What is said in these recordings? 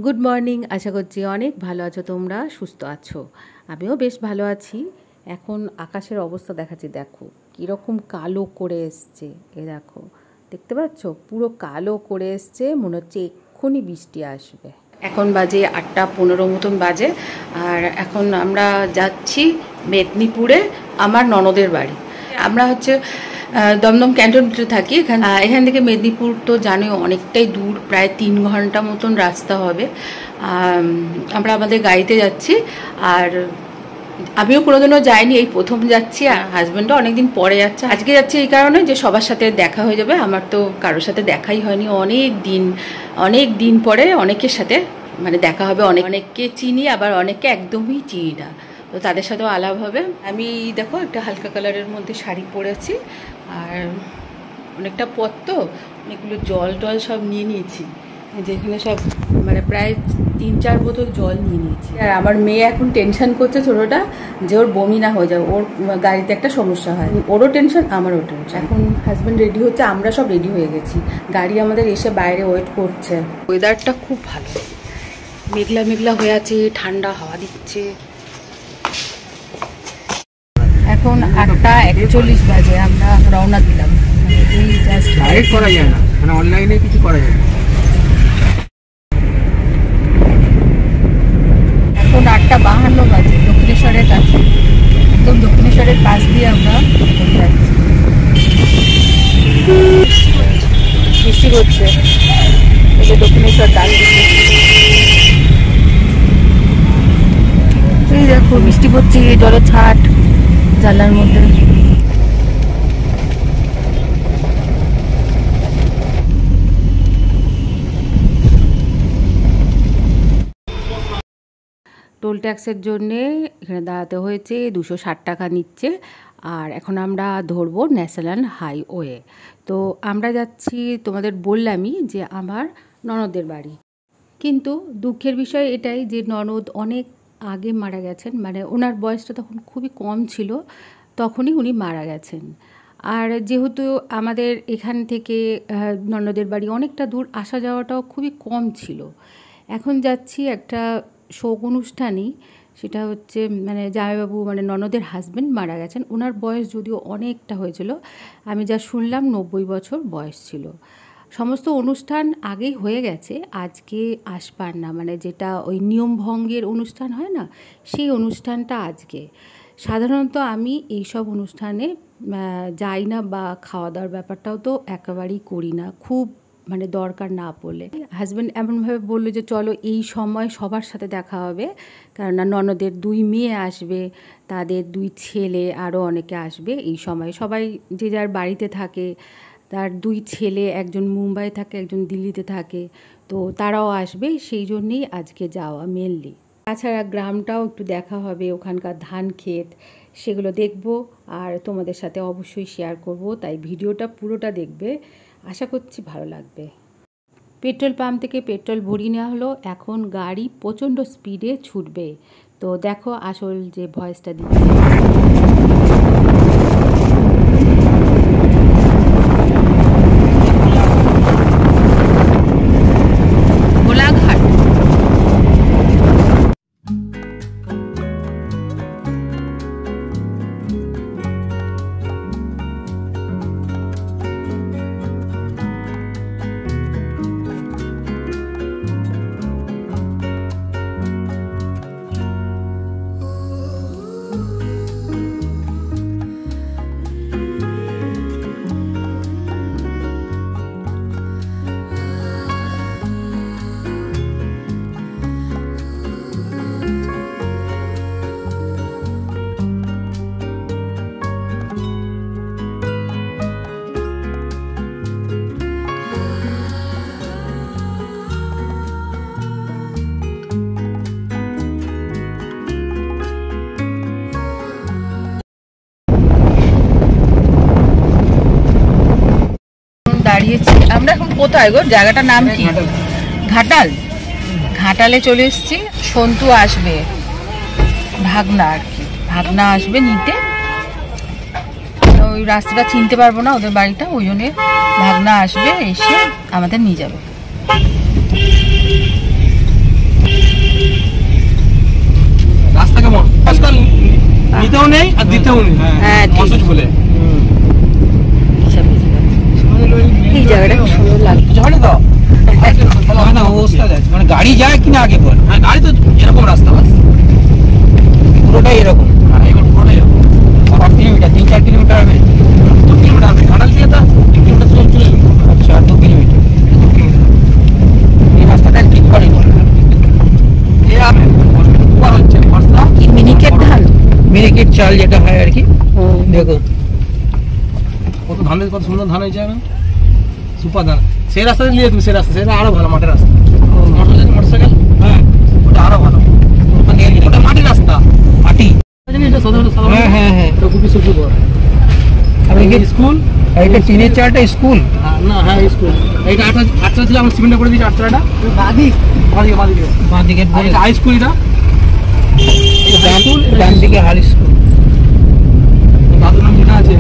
Good morning. আশা করছি অনেক ভালো আছো, তোমরা সুস্থ আছো। আমিও বেশ ভালো আছি। এখন আকাশের অবস্থা দেখাচ্ছি, দেখো কীরকম কালো করে এসছে। এ দেখো, দেখতে পাচ্ছ, পুরো কালো করে এসছে, মনে হচ্ছে এক্ষুনি বৃষ্টি আসবে। এখন বাজে 8:15 মতন বাজে, আর এখন আমরা যাচ্ছি মেদিনীপুরে আমার ননদের বাড়ি। আমরা হচ্ছে দমদম ক্যান্টনমেন্টে থাকি। এখান থেকে মেদিনীপুর তো জানোই অনেকটাই দূর, প্রায় 3 ঘন্টা মতন রাস্তা হবে। আমরা আমাদের গাড়িতে যাচ্ছি, আর আমিও কোনোদিনও যাইনি, এই প্রথম যাচ্ছি। আর হাজব্যান্ডও অনেকদিন পরে যাচ্ছে। আজকে যাচ্ছি এই কারণে যে সবার সাথে দেখা হয়ে যাবে। আমার তো কারোর সাথে দেখাই হয়নি অনেক দিন পরে অনেকের সাথে মানে দেখা হবে। অনেককে চিনি, আবার অনেককে একদমই চিনি না, তো তাদের সাথেও আলাপ হবে। আমি দেখো একটা হালকা কালারের মধ্যে শাড়ি পরেছি, আর অনেকটা পথ তো অনেকগুলো জল টল সব নিয়ে নিয়েছি, যেখানে সব মানে প্রায় 3-4 বোতল জল নিয়ে নিয়েছি। আর আমার মেয়ে এখন টেনশন করছে ছোটোটা, যে ওর বমি না হয়ে যাবে, ওর গাড়িতে একটা সমস্যা হয়। ওরও টেনশন, আমারও টেনশন। এখন হাজব্যান্ড রেডি হচ্ছে, আমরা সব রেডি হয়ে গেছি। গাড়ি আমাদের এসে বাইরে ওয়েট করছে। ওয়েদারটা খুব ভালো, মেঘলা মেঘলা হয়ে আছে, ঠান্ডা হাওয়া দিচ্ছে। এখন 8:41 বাজে, আমরা রওনা দিলাম। ডাইরেক্ট করা যায় না, মানে অনলাইনে কিছু করা যায় না। এখন 8:52 বাজে, দক্ষিণেশ্বরের কাছে, একদম দক্ষিণেশ্বরের পাশ দিয়ে আমরা যাচ্ছি। বৃষ্টি হচ্ছে, এই যে দক্ষিণেশ্বর ডাল দিচ্ছে। এই দেখো বৃষ্টি পড়ছে, জলের ছাট জানলার মধ্যে। টোল ট্যাক্সের জন্যে এখানে দাঁড়াতে হয়েছে, 260 টাকা নিচ্ছে। আর এখন আমরা ধরবো ন্যাশনাল হাইওয়ে। তো আমরা যাচ্ছি, তোমাদের বললামই যে আমার ননদের বাড়ি। কিন্তু দুঃখের বিষয় এটাই যে ননদ অনেক আগে মারা গেছেন, মানে ওনার বয়সটা তখন খুবই কম ছিল, তখনই উনি মারা গেছেন। আর যেহেতু আমাদের এখান থেকে ননদের বাড়ি অনেকটা দূর, আসা যাওয়াটাও খুবই কম ছিল। এখন যাচ্ছি একটা শোক অনুষ্ঠানই, সেটা হচ্ছে মানে জামাইবাবু মানে ননদের হাজব্যান্ড মারা গেছেন। ওনার বয়স যদিও অনেকটা হয়েছিল, আমি যা শুনলাম 90 বছর বয়স ছিল। সমস্ত অনুষ্ঠান আগেই হয়ে গেছে, আজকে আসবার না, মানে যেটা ওই নিয়মভঙ্গের অনুষ্ঠান হয় না, সেই অনুষ্ঠানটা আজকে। সাধারণত আমি এইসব অনুষ্ঠানে যাই না, বা খাওয়া দাওয়ার ব্যাপারটাও তো একেবারেই করি না, খুব মানে দরকার না পড়লে। হাজব্যান্ড এমনভাবে বললো যে চলো এই সময় সবার সাথে দেখা হবে, কেননা ননদের 2 মেয়ে আসবে, তাদের 2 ছেলে, আরও অনেকে আসবে এই সময়। সবাই যে যার বাড়িতে থাকে, তার 2 ছেলে, একজন মুম্বাই থাকে, একজন দিল্লিতে থাকে, তো তারাও আসবে, সেই জন্যেই আজকে যাওয়া মেনলি। তাছাড়া গ্রামটাও একটু দেখা হবে, ওখানকার ধান ক্ষেত সেগুলো দেখব, আর তোমাদের সাথে অবশ্যই শেয়ার করব, তাই ভিডিওটা পুরোটা দেখবে, আশা করছি ভালো লাগবে। পেট্রোল পাম্প থেকে পেট্রোল ভরিয়ে নেওয়া হলো, এখন গাড়ি প্রচণ্ড স্পিডে ছুটবে। তো দেখো আসল যে ভয়েসটা দিচ্ছে। দাঁড়িয়েছি আমরা এখন কোথায় গো, জায়গাটার নাম কি? ঘাটাল। ঘাটালে চলে এসেছি। সন্তু আসবে, ভাগনা আর কি, ভাগনা আসবে নিতে। ওই রাস্তাটা চিনতে পারবো না, ওদের বাড়িটা, ওই জন্য ভাগনা আসবে, এসে আমাদের নিয়ে যাবে। নেই আর দিতেও নেই। হ্যাঁ, ঠিক। মসুজ বলে এই জায়গাটা কি সুন্দর লাগছে। জানি তো না অবস্থা আছে, মানে গাড়ি যায় কিনা আগে বল। হ্যাঁ গাড়ি তো এরকম রাস্তা বাস পুরোটাই এরকম। হ্যাঁ এবার পুরোটাই এরকম 8 কিলোমিটার 3-4 কিলোমিটার হবে, 2 কিলোমিটার হবে। ঘাটাল থেকে তো 1 কিলোমিটার চলে যাবে। আচ্ছা 2 কিলোমিটার। এই রাস্তাটা ঠিক করে বল। এই আমি উপর হচ্ছে বর্ষা কি মিনিকেট ধান? মিনিকেট চাল যেটা হয় আর কি। হুম। দেখো কত ধানের, কত সুন্দর ধান হয়েছে না, সুপার ধান। সেই রাস্তা দিয়ে নিয়ে তুমি, সেই রাস্তা সেটা আরো ভালো মাঠের রাস্তা। মোটরসাইকেল হ্যাঁ ওটা আরো ভালো, ওটা মাটির রাস্তা, মাটি। হ্যাঁ হ্যাঁ হ্যাঁ তো খুবই সুন্দর। আর এই স্কুল, এইটা টিনের চালটা স্কুল না? হ্যাঁ স্কুল। এইটা আটটা ছিল, আমরা সিমেন্ট করে দিয়েছি আটটাটা। বাদিক বাদিকে বাদিকে বাদিকে হাই স্কুল। এটা ডান দিকে হাই স্কুল। দাদুর নাম যেটা আছে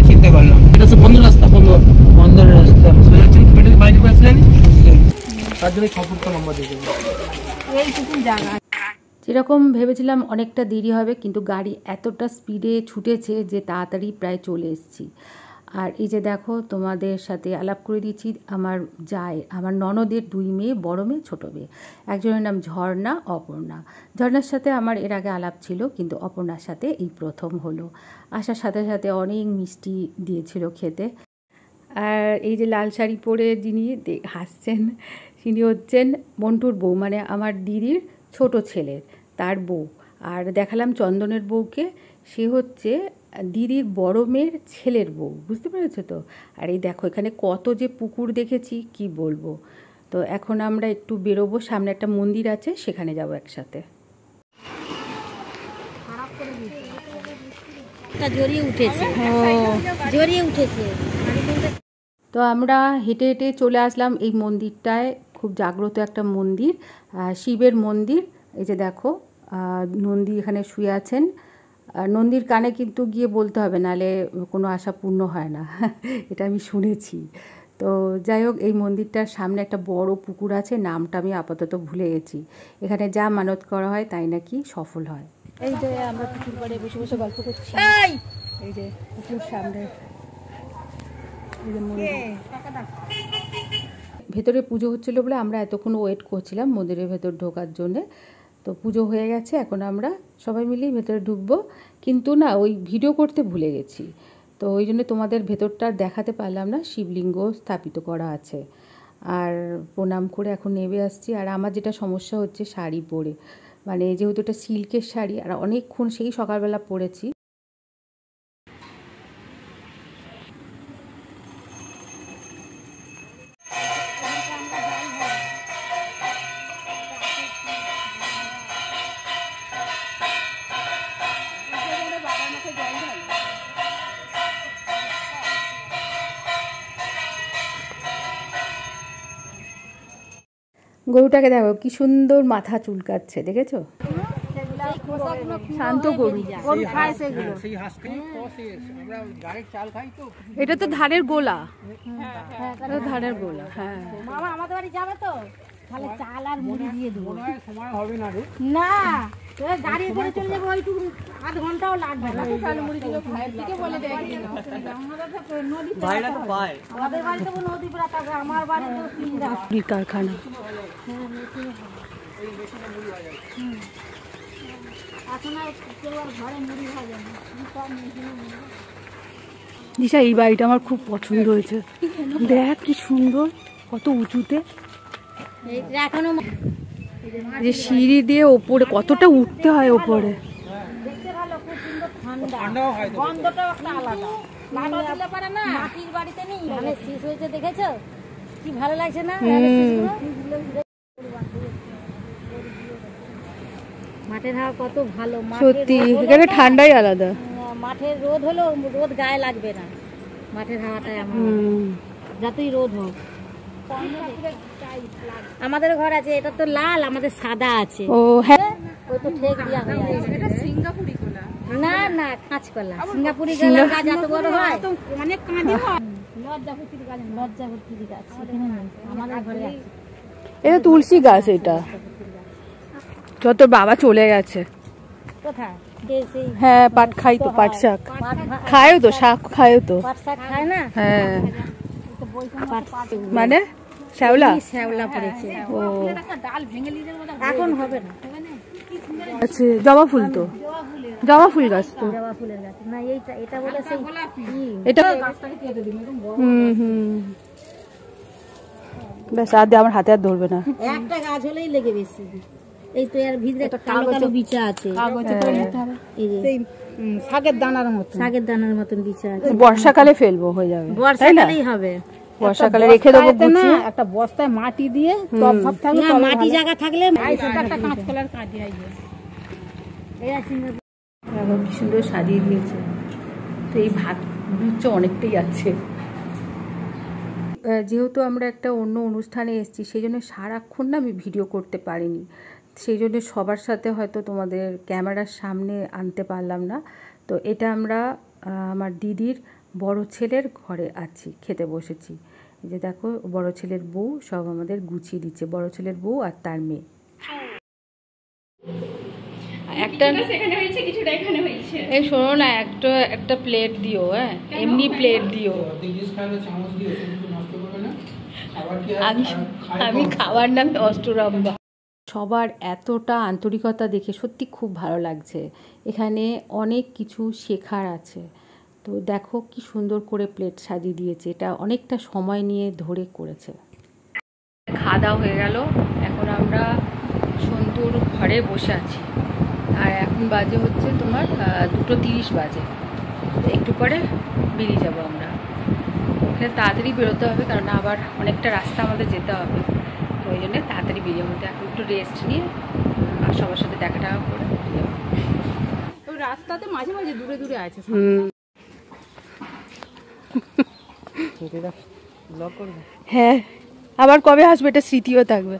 চিনতে পারলাম। এটা হচ্ছে বন্ধ রাস্তা, বন্ধ রাস্তা। বাইক করে আসলেন তার জন্য 6 ফুট নম্বর দিয়ে দেবো। যেরকম ভেবেছিলাম অনেকটা দেরি হবে, কিন্তু গাড়ি এতটা স্পিডে ছুটেছে যে তাড়াতাড়ি প্রায় চলে এসেছি। আর এই যে দেখো, তোমাদের সাথে আলাপ করে দিচ্ছি আমার ননদের 2 মেয়ে, বড় মেয়ে ছোটো মেয়ে। একজনের নাম ঝর্ণা, অপর্ণা। ঝর্ণার সাথে আমার এর আগে আলাপ ছিল, কিন্তু অপর্ণার সাথে এই প্রথম হলো। আসার সাথে সাথে অনেক মিষ্টি দিয়েছিল খেতে। আর এই যে লাল শাড়ি পরে যিনি হাসছেন, তিনি হচ্ছেন মন্টুর বউ, মানে আমার দিদির ছোট ছেলের, তার বউ। আর দেখালাম চন্দনের বউকে, সে হচ্ছে দিদির বড় মেয়ের ছেলের বউ। বুঝতে পেরেছো তো? আর এই দেখো এখানে কত যে পুকুর দেখেছি কি বলবো। তো এখন আমরা একটু বেরোবো, সামনে একটা মন্দির আছে, সেখানে যাব একসাথে। জড়িয়ে উঠেছে। তো আমরা হেঁটে হেঁটে চলে আসলাম এই মন্দিরটায়। খুব জাগ্রত একটা মন্দির, শিবের মন্দির। এই যে দেখো নন্দী এখানে শুয়ে আছেন। নন্দীর কানে কিন্তু গিয়ে বলতে হবে, নাহলে কোনো আশা পূর্ণ হয় না। এটা আমি শুনেছি। তো যাই হোক, এই মন্দিরটার সামনে একটা বড় পুকুর আছে, নামটা আমি আপাতত ভুলে গেছি। এখানে যা মানত করা হয় তাই নাকি সফল হয়। এই যে আমরা পুকুর পাড়ে বসে বসে গল্প করছি। এই যে পুকুর সামনে, ভেতরে পুজো হচ্ছিল বলে আমরা এতক্ষণ ওয়েট করছিলাম মন্দিরের ভেতর ঢোকার জন্যে। তো পুজো হয়ে গেছে, এখন আমরা সবাই মিলেই ভেতরে ঢুকবো। কিন্তু না, ওই ভিডিও করতে ভুলে গেছি, তো ওই জন্য তোমাদের ভেতরটা দেখাতে পারলাম না। শিবলিঙ্গ স্থাপিত করা আছে। আর প্রণাম করে এখন নেমে আসছি। আর আমার যেটা সমস্যা হচ্ছে শাড়ি পরে, মানে যেহেতু এটা সিল্কের শাড়ি, আর অনেকক্ষণ সেই সকালবেলা পরেছি। গরুটাকে দেখো কি সুন্দর মাথা চুলকাচ্ছে, দেখেছো? শান্ত গরু। এটা তো ধানের গোলা, ধানের গোলা। হ্যাঁ মামা আমাদের বাড়ি যাবে তো, তাহলে চাল আর মুড়ি দিয়ে দেবো। সময় হবে না রে। না গাড়ি করে চলে যাবো, ওইটুকু আধ ঘন্টাও লাগবে না। চাল মুড়ি দিলে ভাইয়ের দিকে বলে দেয়, ভাইরা তো পায়। আমাদের বাড়ি তো নদী পাড়া থাকে, আমার বাড়ি তো মুড়ির কারখানা। দিশা, এই বাড়িটা আমার খুব পছন্দ হয়েছে। দেখ কি সুন্দর, কত উঁচুতে, এখনো যে সিঁড়ি দিয়ে ওপরে কতটা উঠতে হয় ওপরে। দেখতে ভালো, খুব সুন্দর ঠান্ডা, গন্ধটাও একটা আলাদা। মাটির বাড়িতে নেই, মানে শেষ হয়েছে, দেখেছো কি ভালো লাগছে না? মাঠের হাওয়া কত ভালো, সত্যি এখানে ঠান্ডাই আলাদা। মাঠের রোদ হলো, রোদ গায়ে লাগবে না, মাঠের হাওয়াটাই আমার যতই রোদ হোক। আমাদের ঘর আছে, এটা তো লাল, আমাদের সাদা আছে। ও হ্যাঁ, ওই তো ঠেক দিয়া হয়ে আছে। এটা সিঙ্গাপুরি কলা না, না কাঁচকলা। সিঙ্গাপুরি কলা গাছ এত বড় হয়, অনেক কাঁদি হয়। লজ্জাপতির গাছ, লজ্জাপতির গাছ আমাদের ঘরে আছে। এটা তুলসী গাছ, এটা যত বাবা চলে গেছে। কোথায়? হ্যাঁ, পাট খাই তো, পাট শাক খায়ও তো, শাক খায়ও তো। পাট শাক খায় না? হ্যাঁ, মানে শ্যাওলা শ্যাওলা পড়েছে। ও এখন হবে না। আচ্ছা, জবা ফুল তো, জবা ফুল গাছ তো, জবা ফুলের গাছ না এইটা, এটা বলে সেই এটা। ব্যাস, আর দিয়ে আমার হাতে আর ধরবে না। একটা গাছ হলেই লেগে বেশি। এই তো এর ভিতরে কালো কালো বিচা আছে, শাকের দানার মতো, শাকের দানার মতন বিচা আছে। বর্ষাকালে ফেলবো, হয়ে যাবে, বর্ষাকালেই হবে। বর্ষাকালে রেখে দেবো গুছিয়ে। একটা বস্তায় মাটি দিয়ে টব ভাব থাকলে, মাটি জায়গা থাকলে একটা কাঁচকলার কাঁদি আইবে। এই সিঙ্গাপুর কি সুন্দর সাজিয়ে দিয়েছে। তো এই ভাত হচ্ছে অনেকটাই আছে। যেহেতু আমরা একটা অন্য অনুষ্ঠানে এসেছি, সেই জন্য সারাক্ষণ না আমি ভিডিও করতে পারিনি, সেই জন্য সবার সাথে হয়তো তোমাদের ক্যামেরার সামনে আনতে পারলাম না। তো এটা আমরা আমার দিদির বড় ছেলের ঘরে আছি, খেতে বসেছি। এই যে দেখো, বড় ছেলের বউ সব আমাদের গুছিয়ে দিচ্ছে, বড় ছেলের বউ আর তার মেয়ে। একটা এই শোনো না, একটা প্লেট দিও। হ্যাঁ, এমনি প্লেট দিও। আমি খাবার নাম অষ্টরম্বা। সবার এতটা আন্তরিকতা দেখে সত্যি খুব ভালো লাগছে। এখানে অনেক কিছু শেখার আছে। তো দেখো কি সুন্দর করে প্লেট সাজিয়ে দিয়েছে, এটা অনেকটা সময় নিয়ে ধরে করেছে। খাওয়া দাওয়া হয়ে গেল, এখন আমরা সন্তুর ঘরে বসে আছি। আর এখন বাজে হচ্ছে তোমার 2:30 বাজে। একটু পরে বেরিয়ে যাব আমরা। ওখানে তাড়াতাড়ি বেরোতে হবে, কারণ আবার অনেকটা রাস্তা আমাদের যেতে হবে। তো ওই জন্য তাড়াতাড়ি বেরিয়ে যাবো। এখন একটু রেস্ট নিয়ে আর সবার সাথে দেখা টাকা করে ওই রাস্তাতে মাঝে মাঝে দূরে দূরে আছে। হ্যাঁ, আবার কবে আসবে এটা স্মৃতিও থাকবে।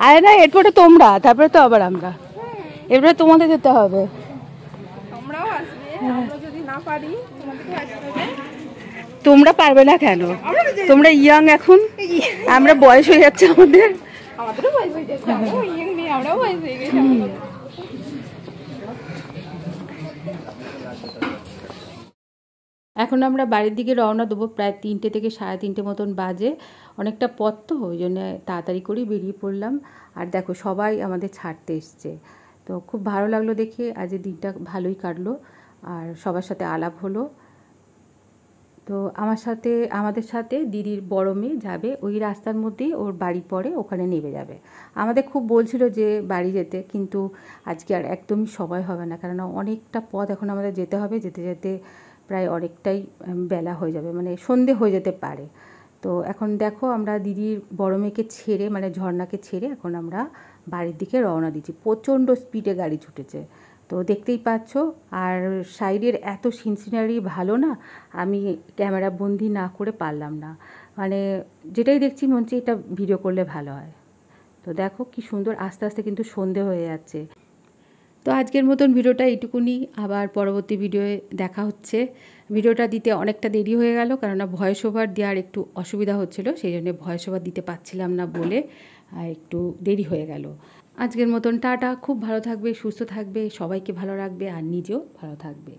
আরে না, এরপরে তোমরা, তারপরে তো আবার আমরা, এরপরে তোমাদের যেতে হবে। তোমরা পারবে না কেন? তোমরা ইয়াং এখন, আমরা বয়স হয়ে যাচ্ছে আমাদের। এখন আমরা বাড়ির দিকে রওনা দেবো, প্রায় 3টে থেকে 3:30 মতন বাজে। অনেকটা পথ তো, ওই জন্য তাড়াতাড়ি করেই বেরিয়ে পড়লাম। আর দেখো, সবাই আমাদের ছাড়তে এসছে। তো খুব ভালো লাগলো দেখে, আজ দিনটা ভালোই কাটলো আর সবার সাথে আলাপ হলো। তো আমাদের সাথে দিদির বড় মেয়ে যাবে, ওই রাস্তার মধ্যেই ওর বাড়ি পড়ে, ওখানে নেমে যাবে। আমাদের খুব বলছিল যে বাড়ি যেতে, কিন্তু আজকে আর একদমই সময় হবে না, কেননা অনেকটা পথ এখন আমাদের যেতে হবে। যেতে যেতে প্রায় অনেকটাই বেলা হয়ে যাবে, মানে সন্ধে হয়ে যেতে পারে। তো এখন দেখো, আমরা দিদির বড় মেয়েকে ছেড়ে, মানে ঝর্ণাকে ছেড়ে এখন আমরা বাড়ির দিকে রওনা দিচ্ছি। প্রচণ্ড স্পিডে গাড়ি ছুটেছে, তো দেখতেই পাচ্ছ। আর সাইডের এত সিনারি ভালো না, আমি ক্যামেরা বন্দি না করে পারলাম না, মানে যেটাই দেখছি মনে হচ্ছে এটা ভিডিও করলে ভালো হয়। তো দেখো কি সুন্দর, আস্তে আস্তে কিন্তু সন্ধে হয়ে যাচ্ছে। তো আজকের মতন ভিডিওটা এইটুকুনি, আবার পরবর্তী ভিডিওয়ে দেখা হচ্ছে। ভিডিওটা দিতে অনেকটা দেরি হয়ে গেল, কেননা ভয়েস ওভার দেওয়ার একটু অসুবিধা হচ্ছিলো, সেই জন্য ভয়েস ওভার দিতে পারছিলাম না বলে একটু দেরি হয়ে গেল। আজকের মতন টাটা। খুব ভালো থাকবে, সুস্থ থাকবে, সবাইকে ভালো রাখবে আর নিজেও ভালো থাকবে।